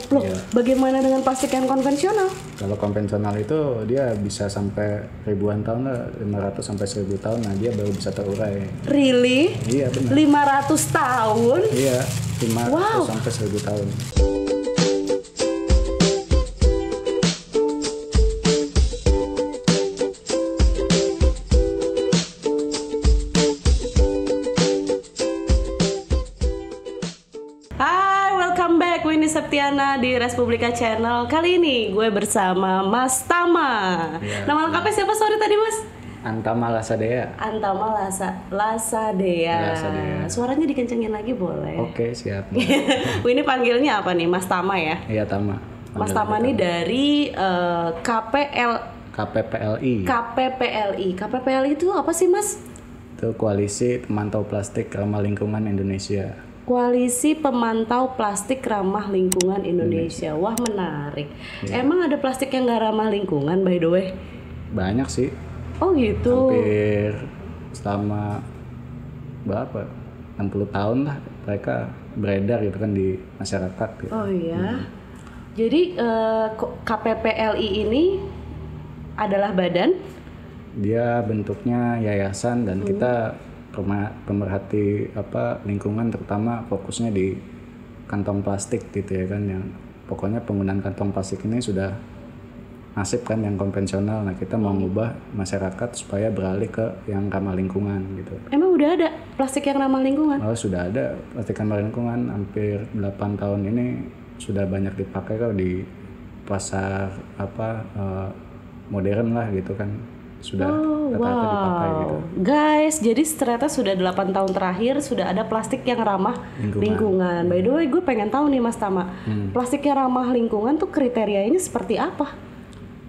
Loh, Iya. bagaimana dengan plastik yang konvensional? Kalau konvensional itu dia bisa sampai ribuan tahun lah, 500 sampai 1000 tahun, nah dia baru bisa terurai. Really? Iya benar. 500 tahun? Iya, 500 Wow. sampai 1000 tahun. Hai, welcome back Winnie Septiana di Respublika Channel. Kali ini gue bersama Mas Tama. Iya. Nama lengkapnya siapa sorry tadi Mas? Antama Lasadea. Antama Lasadea. Lasadea. Suaranya dikencengin lagi boleh? Oke, siap. Ini panggilnya apa nih Mas Tama ya? Iya, Tama. Mas Tama ini dari KPPLI. KPPLI itu apa sih Mas? Itu Koalisi Pemantau Plastik Ramah Lingkungan Indonesia. Koalisi Pemantau Plastik Ramah Lingkungan Indonesia. Wah, menarik. Emang ada plastik yang nggak ramah lingkungan by the way? Banyak sih. Oh gitu. Hampir selama berapa? 60 tahun lah mereka beredar gitu kan di masyarakat gitu. Oh iya. Jadi KPPLI ini adalah badan? Dia bentuknya yayasan dan kita pemerhati lingkungan, terutama fokusnya di kantong plastik gitu ya kan, yang pokoknya penggunaan kantong plastik ini sudah masif kan yang konvensional. Nah, kita mau mengubah masyarakat supaya beralih ke yang ramah lingkungan gitu. Emang udah ada plastik yang ramah lingkungan? Oh, sudah ada plastik ramah lingkungan, hampir 8 tahun ini sudah banyak dipakai kok di pasar modern lah gitu kan. Sudah rata-rata dipakai gitu. Guys, jadi ternyata sudah 8 tahun terakhir sudah ada plastik yang ramah lingkungan. By the way, gue pengen tahu nih Mas Tama, plastik yang ramah lingkungan tuh kriterianya seperti apa?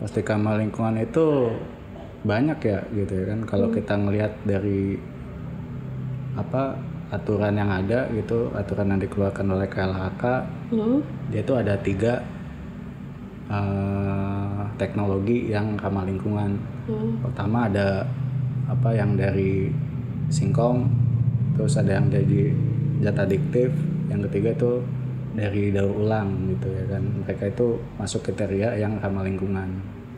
Plastik ramah lingkungan itu banyak ya gitu ya kan. Kalau kita ngelihat dari aturan yang ada gitu, aturan yang dikeluarkan oleh KLHK, dia itu ada 3 teknologi yang ramah lingkungan. Pertama ada yang dari singkong, terus ada yang dari zat adiktif, yang ketiga itu dari daur ulang gitu ya kan. Mereka itu masuk kriteria yang ramah lingkungan.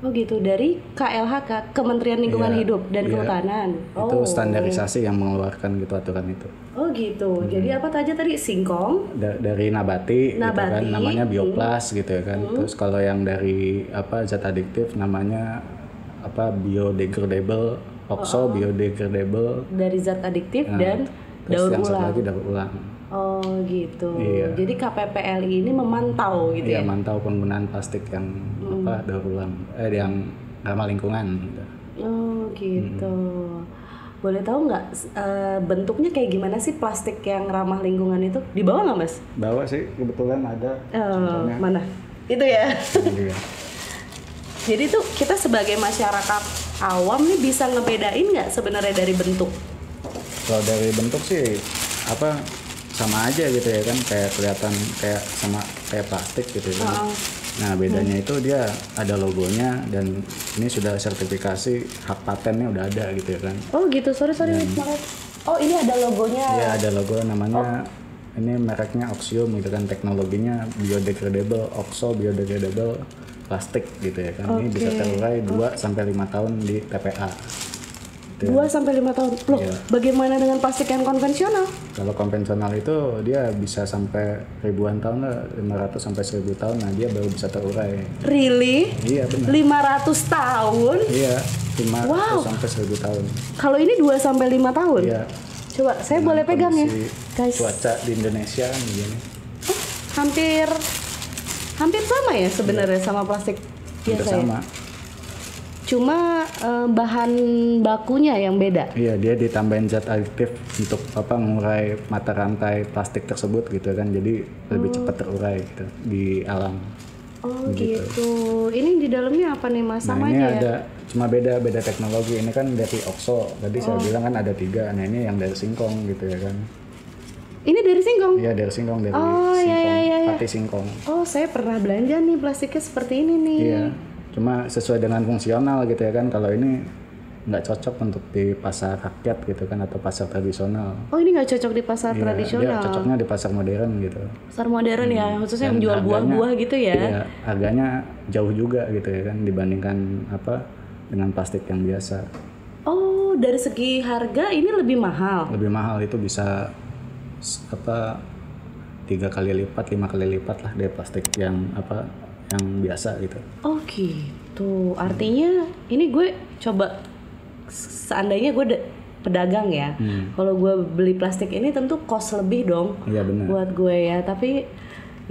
Oh gitu, dari KLHK, Kementerian Lingkungan Hidup dan Kehutanan. Itu standarisasi yang mengeluarkan gitu aturan itu. Oh gitu, jadi apa aja tadi? Singkong? Dari nabati. Gitu kan, namanya bioplas gitu ya kan. Terus kalau yang dari zat adiktif namanya biodegradable, biodegradable. Dari zat adiktif dan terus daur yang ulang. satu lagi daur ulang. Oh gitu. Iya. Jadi KPPLI ini memantau gitu Iya, ya? mantau penggunaan plastik yang daur ulang, yang ramah lingkungan. Gitu. Oh gitu. Boleh tahu nggak bentuknya kayak gimana sih plastik yang ramah lingkungan itu? Dibawa nggak Mas? Bawa sih, kebetulan ada. Contohnya. Mana? Itu ya. Ini dia. Jadi tuh kita sebagai masyarakat awam nih bisa ngebedain nggak sebenarnya dari bentuk? Kalau dari bentuk sih sama aja gitu ya kan, kayak kelihatan kayak plastik gitu ya. Nah, bedanya itu dia ada logonya dan ini sudah sertifikasi, hak patennya udah ada gitu ya kan. Oh gitu, sorry maaf. Oh ini ada logonya. Iya, ada logo namanya. Ini mereknya Oxium gitu kan, teknologinya biodegradable, biodegradable plastik gitu ya kan. Ini bisa terurai 2 sampai 5 tahun di TPA. 2 sampai 5 tahun. Loh, bagaimana dengan plastik yang konvensional? Kalau konvensional itu dia bisa sampai ribuan tahun lah, 500 sampai 1000 tahun, nah dia baru bisa terurai. Really? Iya benar. 500 tahun? Iya, 500 sampai 1000 tahun. Kalau ini 2 sampai 5 tahun? Iya. Coba saya boleh pegang ya, guys. Cuaca di Indonesia begini. Hampir sama ya sebenarnya sama plastik biasa sama. ya? Cuma bahan bakunya yang beda. Iya, dia ditambahin zat adiktif untuk mengurai mata rantai plastik tersebut gitu kan. Jadi lebih cepat terurai gitu di alam. Oh gitu. Ini di dalamnya apa nih Mas? Sama ini aja ada, cuma beda teknologi. Ini kan dari oxo. Tadi saya bilang kan ada 3. Nah, ini yang dari singkong gitu ya kan. Ini dari singkong? Iya, dari singkong, dari pati singkong. Oh, saya pernah belanja nih plastiknya seperti ini nih. Iya. Cuma sesuai dengan fungsional gitu ya kan. Kalau ini nggak cocok untuk di pasar rakyat gitu kan atau pasar tradisional. Oh, ini nggak cocok di pasar Iya, tradisional. dia cocoknya di pasar modern gitu. Pasar modern ya, khususnya Dan yang jual buah-buah gitu ya. Iya, harganya jauh juga gitu ya kan dibandingkan dengan plastik yang biasa. Oh, dari segi harga ini lebih mahal. Lebih mahal, itu bisa 3 kali lipat, 5 kali lipat lah dari plastik yang yang biasa gitu. Oh gitu. Artinya ini gue coba, seandainya gue pedagang ya, kalau gue beli plastik ini tentu cost lebih dong. Iya benar. Buat gue ya. Tapi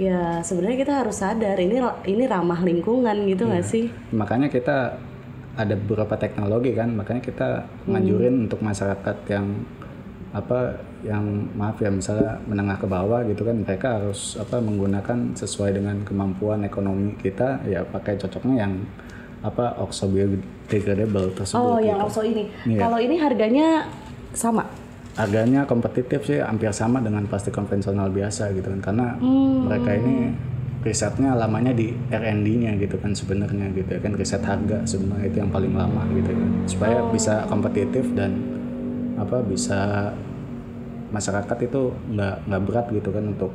ya sebenarnya kita harus sadar ini ramah lingkungan gitu nggak sih? Makanya kita ada beberapa teknologi kan, makanya kita nganjurin untuk masyarakat yang maaf ya, misalnya menengah ke bawah gitu kan, mereka harus menggunakan sesuai dengan kemampuan ekonomi kita ya, pakai cocoknya yang oxo biodegradable tersebut. Oh, gitu. yang oxo ini. Iya. Kalau ini harganya sama? Harganya kompetitif sih, hampir sama dengan plastik konvensional biasa gitu kan, karena mereka ini risetnya lamanya di R&D-nya gitu kan sebenarnya gitu kan, riset harga sebenarnya itu yang paling lama gitu kan, supaya bisa kompetitif dan bisa masyarakat itu nggak berat gitu kan untuk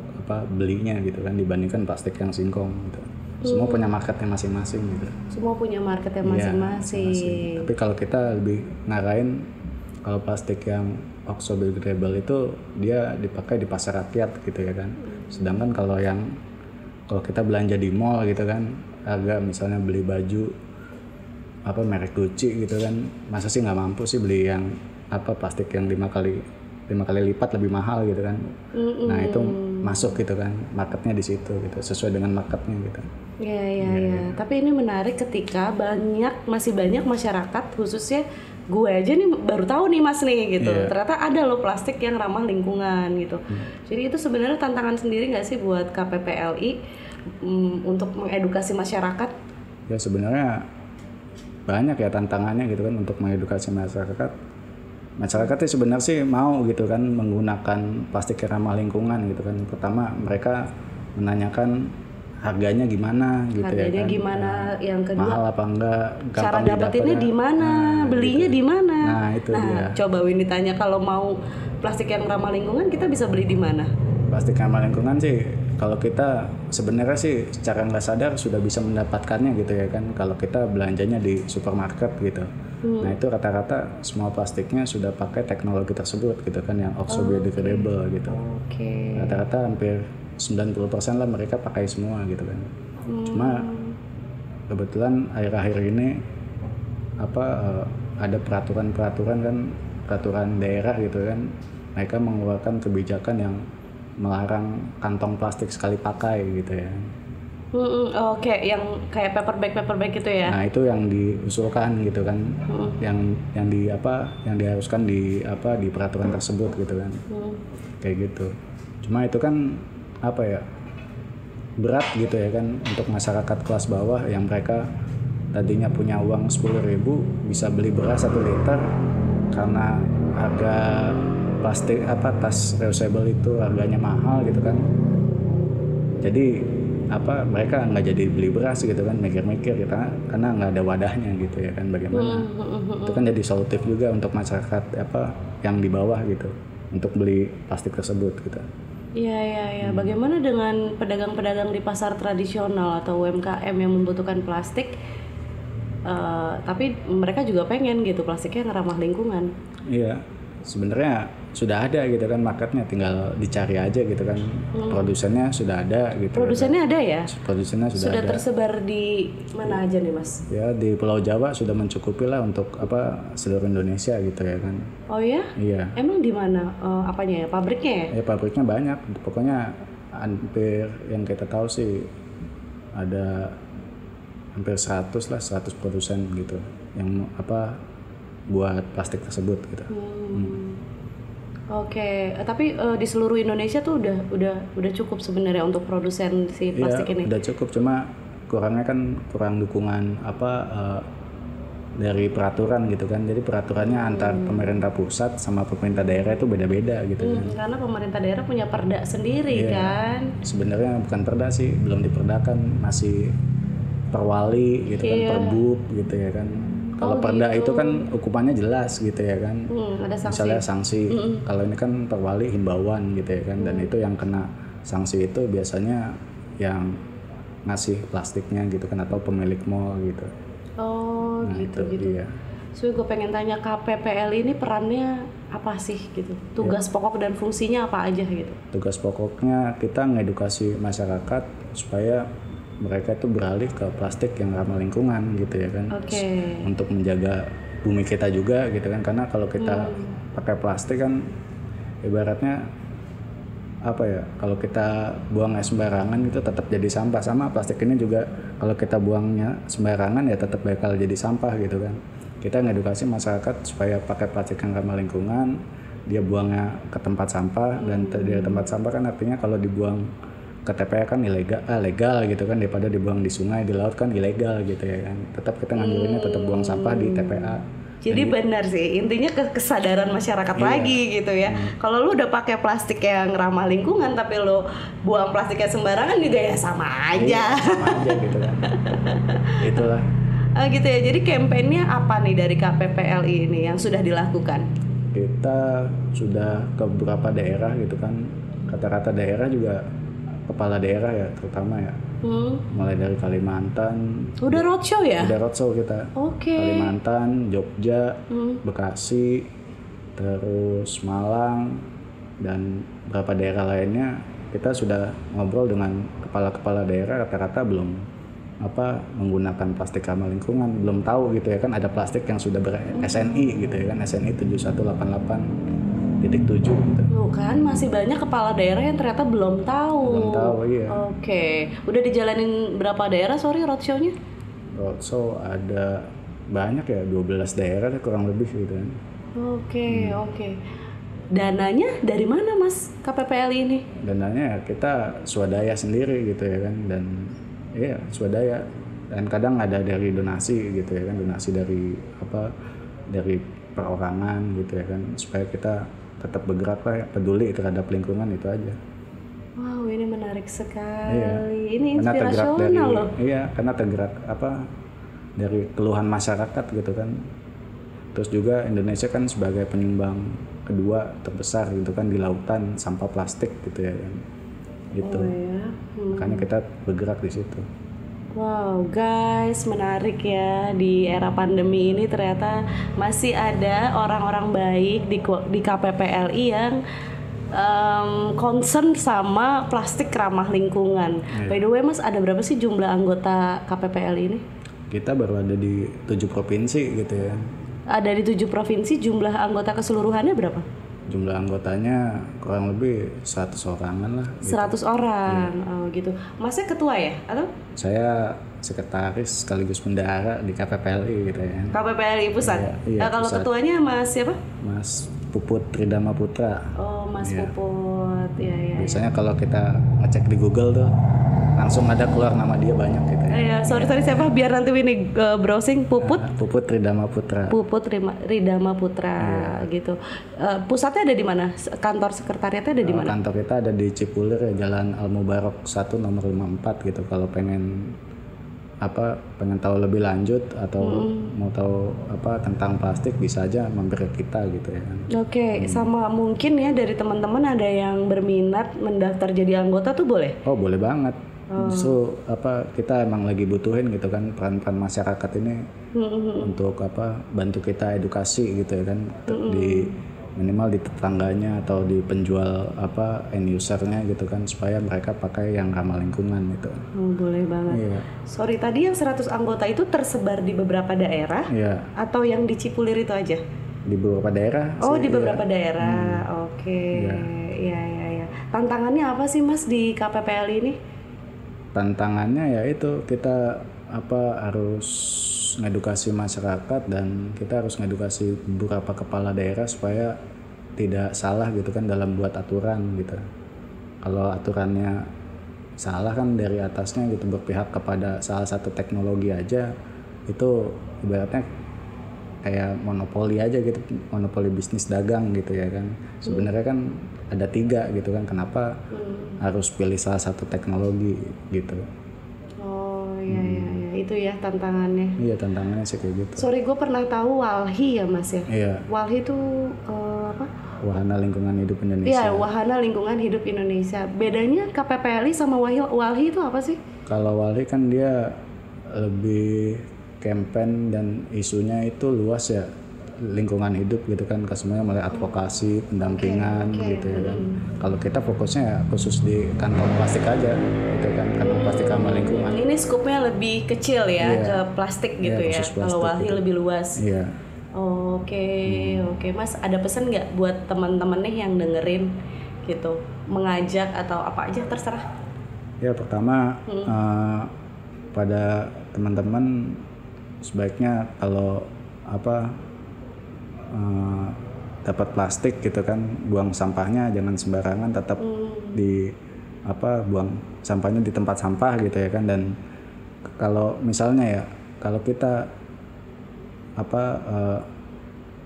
belinya gitu kan dibandingkan plastik yang singkong gitu. Semua punya marketnya masing-masing gitu. Semua punya marketnya masing-masing. Tapi kalau kita lebih ngarahin kalau plastik yang oxo biodegradable itu dia dipakai di pasar rakyat gitu ya kan. Sedangkan kalau kita belanja di mall gitu kan, harga misalnya beli baju merek Gucci gitu kan, masa sih nggak mampu sih beli yang plastik yang 5 kali lipat lebih mahal gitu kan. Nah itu masuk gitu kan, marketnya di situ gitu, sesuai dengan marketnya gitu. Iya. Tapi ini menarik ketika masih banyak masyarakat, khususnya gue aja nih baru tahu nih Mas nih gitu. Ternyata ada loh plastik yang ramah lingkungan gitu. Jadi itu sebenarnya tantangan sendiri nggak sih buat KPPLI untuk mengedukasi masyarakat? Ya sebenarnya banyak ya tantangannya gitu kan untuk mengedukasi masyarakat. Masyarakatnya sebenarnya sih mau gitu kan menggunakan plastik yang ramah lingkungan gitu kan. Pertama mereka menanyakan harganya gimana gitu ya kan. Gimana, yang kedua mahal apa enggak, cara dapetinnya di mana, belinya gitu. di mana. Nah itu dia. Coba Winnie tanya, kalau mau plastik yang ramah lingkungan kita bisa beli di mana? Plastik ramah lingkungan sih kalau kita sebenarnya sih secara nggak sadar sudah bisa mendapatkannya gitu ya kan, kalau kita belanjanya di supermarket gitu. Nah itu rata-rata semua plastiknya sudah pakai teknologi tersebut gitu kan, yang oxo biodegradable gitu. Rata-rata hampir 90% lah mereka pakai semua gitu kan. Cuma kebetulan akhir-akhir ini ada peraturan kan, peraturan daerah gitu kan, mereka mengeluarkan kebijakan yang melarang kantong plastik sekali pakai gitu ya. Oke, yang kayak paper bag gitu ya. Nah itu yang diusulkan gitu kan, yang diharuskan di peraturan tersebut gitu kan. Kayak gitu. Cuma itu kan berat gitu ya kan untuk masyarakat kelas bawah yang mereka tadinya punya uang 10.000 bisa beli beras 1 liter, karena harga plastik tas reusable itu harganya mahal gitu kan. Jadi mereka nggak jadi beli beras gitu kan, mikir-mikir gitu kan, karena nggak ada wadahnya gitu ya kan, bagaimana. Itu kan jadi solutif juga untuk masyarakat yang di bawah gitu untuk beli plastik tersebut gitu. Iya. Bagaimana dengan pedagang-pedagang di pasar tradisional atau UMKM yang membutuhkan plastik, tapi mereka juga pengen gitu plastiknya yang ramah lingkungan? Iya, sebenarnya sudah ada gitu kan marketnya, tinggal dicari aja gitu kan. Produsennya sudah ada gitu. Produsennya ada ya? Produsennya sudah ada. Tersebar di mana aja nih Mas? Ya di Pulau Jawa sudah mencukupi lah untuk seluruh Indonesia gitu ya kan. Oh ya? Iya. Emang di mana apanya ya? Pabriknya ya? Ya pabriknya banyak. Pokoknya hampir yang kita tahu sih ada hampir 100 produsen gitu yang buat plastik tersebut gitu. Oke, tapi di seluruh Indonesia tuh udah cukup sebenarnya untuk produsen si plastik ini. Udah cukup, cuma kurangnya kan kurang dukungan dari peraturan gitu kan. Jadi peraturannya antar pemerintah pusat sama pemerintah daerah itu beda-beda gitu kan. Karena pemerintah daerah punya perda sendiri kan. Sebenarnya bukan perda sih, belum diperdakan, masih perwali gitu kan, perbub gitu ya kan. Kalau perda itu kan hukumannya jelas gitu ya kan. Ada sanksi. Misalnya sanksi. Kalau ini kan perwali himbauan gitu ya kan. Dan itu yang kena sanksi itu biasanya yang ngasih plastiknya gitu kan atau pemilik mall gitu. Oh Nah, gitu. Iya. So gue pengen tanya KPPL ini perannya apa sih gitu? Tugas pokok dan fungsinya apa aja gitu? Tugas pokoknya kita ngedukasi masyarakat supaya mereka itu beralih ke plastik yang ramah lingkungan gitu ya kan. Oke. Untuk menjaga bumi kita juga gitu kan, karena kalau kita pakai plastik kan ibaratnya apa ya, kalau kita buangnya sembarangan itu tetap jadi sampah. Sama plastik ini juga kalau kita buangnya sembarangan ya tetap bakal jadi sampah gitu kan. Kita ngedukasi masyarakat supaya pakai plastik yang ramah lingkungan, dia buangnya ke tempat sampah, dan dari tempat sampah kan artinya kalau dibuang ke TPA kan legal gitu kan, daripada dibuang di sungai, di laut kan ilegal gitu ya kan. Tetap kita nganjurinnya tetap buang sampah di TPA. Jadi benar sih, intinya kesadaran masyarakat lagi gitu ya. Kalau lu udah pakai plastik yang ramah lingkungan tapi lu buang plastiknya sembarangan juga ya sama aja. Sama aja gitu kan. Itulah. Gitu ya. Jadi kampanyenya apa nih dari KPPLI ini yang sudah dilakukan? Kita sudah ke beberapa daerah gitu kan. Kata-kata daerah juga kepala daerah ya terutama ya. Mulai dari Kalimantan. Udah roadshow ya? Udah roadshow kita. Oke. Kalimantan, Jogja, Bekasi, terus Malang, dan beberapa daerah lainnya. Kita sudah ngobrol dengan kepala-kepala daerah, rata-rata belum menggunakan plastik ramah lingkungan, belum tahu gitu ya kan ada plastik yang sudah ber-SNI gitu ya kan, SNI 7188.7 gitu. Tuh kan masih banyak kepala daerah yang ternyata belum tahu. Belum tahu, iya. Oke. Udah dijalanin berapa daerah roadshow-nya? Roadshow ada banyak ya, 12 daerah kurang lebih gitu kan. Oke. Dananya dari mana Mas KPPL ini? Dananya ya kita swadaya sendiri gitu ya kan, dan iya swadaya, dan kadang ada dari donasi gitu ya kan, donasi dari dari perorangan gitu ya kan, supaya kita tetap bergerak lah, peduli terhadap lingkungan, itu aja. Wow, ini menarik sekali. Iya. Ini inspirasional loh. Iya, karena tergerak dari keluhan masyarakat gitu kan. Terus juga Indonesia kan sebagai penyumbang kedua terbesar gitu kan di lautan sampah plastik gitu ya kan. Gitu. Makanya kita bergerak di situ. Wow guys, menarik ya, di era pandemi ini ternyata masih ada orang-orang baik di KPPLI yang concern sama plastik ramah lingkungan. By the way Mas, ada berapa sih jumlah anggota KPPLI ini? Kita baru ada di 7 provinsi gitu ya. Ada di 7 provinsi, jumlah anggota keseluruhannya berapa? Jumlah anggotanya kurang lebih 100 orangan lah. Gitu. 100 orang, gitu. Masnya ketua ya? Atau? Saya sekretaris sekaligus bendahara di KPPLI gitu ya. KPPLI pusat? Iya, kalau pusat. ketuanya Mas siapa? Mas Puput Tridama Putra. Oh, Mas Puput. Iya. Biasanya kalau kita ngecek di Google tuh langsung ada keluar nama dia banyak gitu ya. Iya, sorry siapa? Biar nanti ini browsing Puput. Puput Tridama Putra. Puput Ridama Putra gitu. Pusatnya ada di mana? Kantor sekretariatnya ada di mana? Kantor kita ada di Cipulir ya, Jalan Al Mubarok 1 nomor 54 gitu. Kalau pengen tahu lebih lanjut atau mau tahu tentang plastik, bisa aja mampir ke kita gitu ya. Oke, sama mungkin ya dari teman-teman ada yang berminat mendaftar jadi anggota tuh boleh? Oh, boleh banget. Justru kita emang lagi butuhin gitu kan peran-peran masyarakat ini untuk bantu kita edukasi gitu ya kan, di minimal di tetangganya atau di penjual end usernya gitu kan, supaya mereka pakai yang ramah lingkungan gitu. Oh, boleh banget. Iya. Sorry, tadi yang 100 anggota itu tersebar di beberapa daerah? Iya. Atau yang di Cipulir itu aja? Di beberapa daerah. Oh, di beberapa daerah. Oke. Iya. Tantangannya apa sih Mas di KPPL ini? Tantangannya ya itu kita harus ngedukasi masyarakat, dan kita harus ngedukasi beberapa kepala daerah supaya tidak salah gitu kan dalam buat aturan gitu. Kalau aturannya salah kan dari atasnya gitu, berpihak kepada salah satu teknologi aja, itu ibaratnya kayak monopoli aja gitu, monopoli bisnis dagang gitu ya kan. Sebenarnya kan ada 3 gitu kan, kenapa harus pilih salah satu teknologi gitu. Oh iya. itu ya tantangannya. Iya, tantangannya sih kayak gitu. Sorry, gue pernah tahu WALHI ya Mas ya. Iya. WALHI itu apa? Wahana Lingkungan Hidup Indonesia. Iya, Wahana Lingkungan Hidup Indonesia. Bedanya KPPLI sama WALHI itu apa sih? Kalau WALHI kan dia lebih campaign dan isunya itu luas ya, lingkungan hidup gitu kan, semuanya mulai advokasi, pendampingan gitu ya kan. Kalau kita fokusnya ya khusus di kantong plastik aja gitu kan, kantong plastik sama lingkungan. Ini skupnya lebih kecil ya, ke plastik gitu ya. Kalau WALHI lebih luas. Iya. Oke, Mas, ada pesan nggak buat teman-teman nih yang dengerin gitu, mengajak atau apa aja terserah. Ya, pertama pada teman-teman sebaiknya kalau dapat plastik gitu kan, buang sampahnya jangan sembarangan, tetap buang sampahnya di tempat sampah gitu ya kan. Dan kalau misalnya ya, kalau kita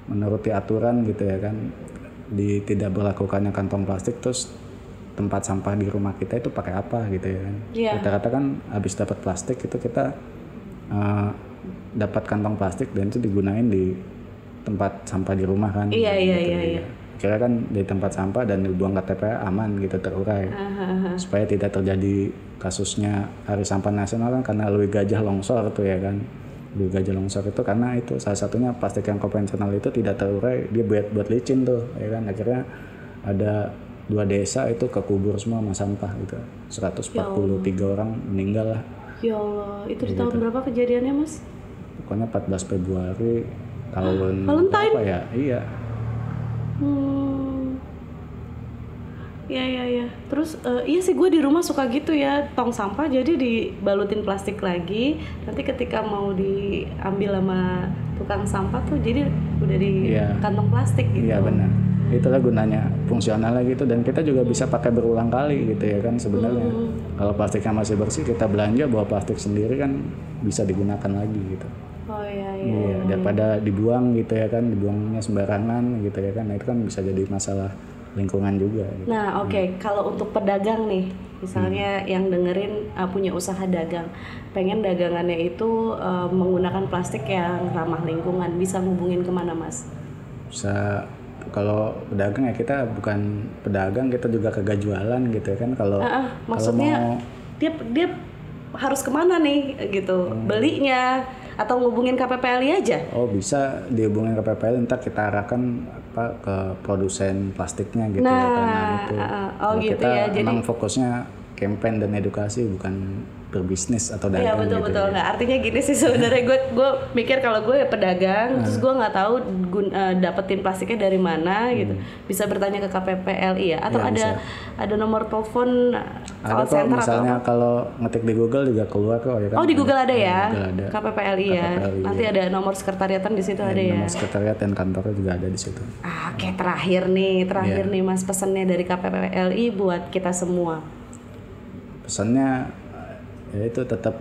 menuruti aturan gitu ya kan, tidak berlakukannya kantong plastik, terus tempat sampah di rumah kita itu pakai apa gitu ya kan. Rata-rata kan habis dapat plastik itu kita dapat kantong plastik dan itu digunain di tempat sampah di rumah kan. Iya. Kira kan di tempat sampah dan dibuang ke TPA aman gitu, terurai. Supaya tidak terjadi kasusnya Hari Sampah Nasional kan, karena Lui Gajah longsor tuh ya kan. Lui Gajah longsor itu karena itu salah satunya plastik yang konvensional itu tidak terurai, dia buat licin tuh ya kan. Akhirnya ada 2 desa itu kekubur semua sama sampah gitu. 143 orang meninggal lah. Ya Allah, itu di tahun berapa kejadiannya Mas? Pokoknya 14 Februari tahun Valentine? apa ya? Iya. Iya. Terus iya sih, gue di rumah suka gitu ya, tong sampah jadi dibalutin plastik lagi. Nanti ketika mau diambil sama tukang sampah tuh jadi udah di kantong plastik gitu. Iya benar. Itulah gunanya, fungsionalnya gitu, dan kita juga bisa pakai berulang kali gitu ya kan sebenarnya. Kalau plastiknya masih bersih, kita belanja bawa plastik sendiri kan bisa digunakan lagi gitu. Oh iya. Daripada dibuang gitu ya kan, dibuangnya sembarangan gitu ya kan. Nah, itu kan bisa jadi masalah lingkungan juga gitu. Nah, oke. Kalau untuk pedagang nih, misalnya yang dengerin punya usaha dagang, pengen dagangannya itu menggunakan plastik yang ramah lingkungan, bisa ngubungin kemana Mas? Bisa. Kalau pedagang ya kita bukan pedagang, kita juga kagak jualan gitu ya kan. Kalau maksudnya dia harus kemana nih gitu, belinya atau ngubungin KPPLI aja? Oh, bisa dihubungin ke KPPLI, ntar kita arahkan ke produsen plastiknya gitu ya kan. Itu. Gitu kita ya. Jadi memang fokusnya campaign dan edukasi, bukan berbisnis atau dagang. Iya betul. Nggak, artinya gini sih sebenarnya gue mikir kalau gue pedagang, terus gue nggak tahu dapetin plastiknya dari mana gitu. Bisa bertanya ke KPPLI ya, atau ada nomor telepon call center misalnya atau kalau ngetik di Google juga keluar kok ya kan. Oh, di Google ada ya. Google ada. KPPLI ya. Nanti ada nomor sekretariatan di situ ada ya. Nomor sekretariat dan kantornya juga ada di situ. Oke, terakhir nih Mas, pesannya dari KPPLI buat kita semua. Pesannya ya itu tetap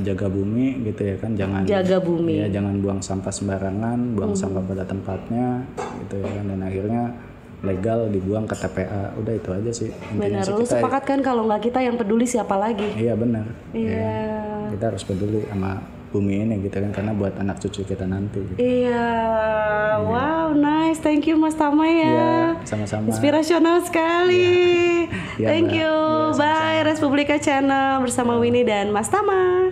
jaga bumi gitu ya kan, jangan jaga bumi. Ya, jangan buang sampah sembarangan, buang sampah pada tempatnya gitu ya kan, dan akhirnya legal dibuang ke TPA. Udah itu aja sih. Benar, lu sepakat kan kalau nggak kita yang peduli siapa lagi? Iya benar. Iya. Ya, kita harus peduli sama bumi ini gitu kan, karena buat anak cucu kita nanti gitu. Iya. Wow, nice. Thank you Mas Tama ya. Iya, sama-sama. Inspirasional sekali. Iya, Thank you. Iya, bye Respublika Channel bersama Winnie dan Mas Tama.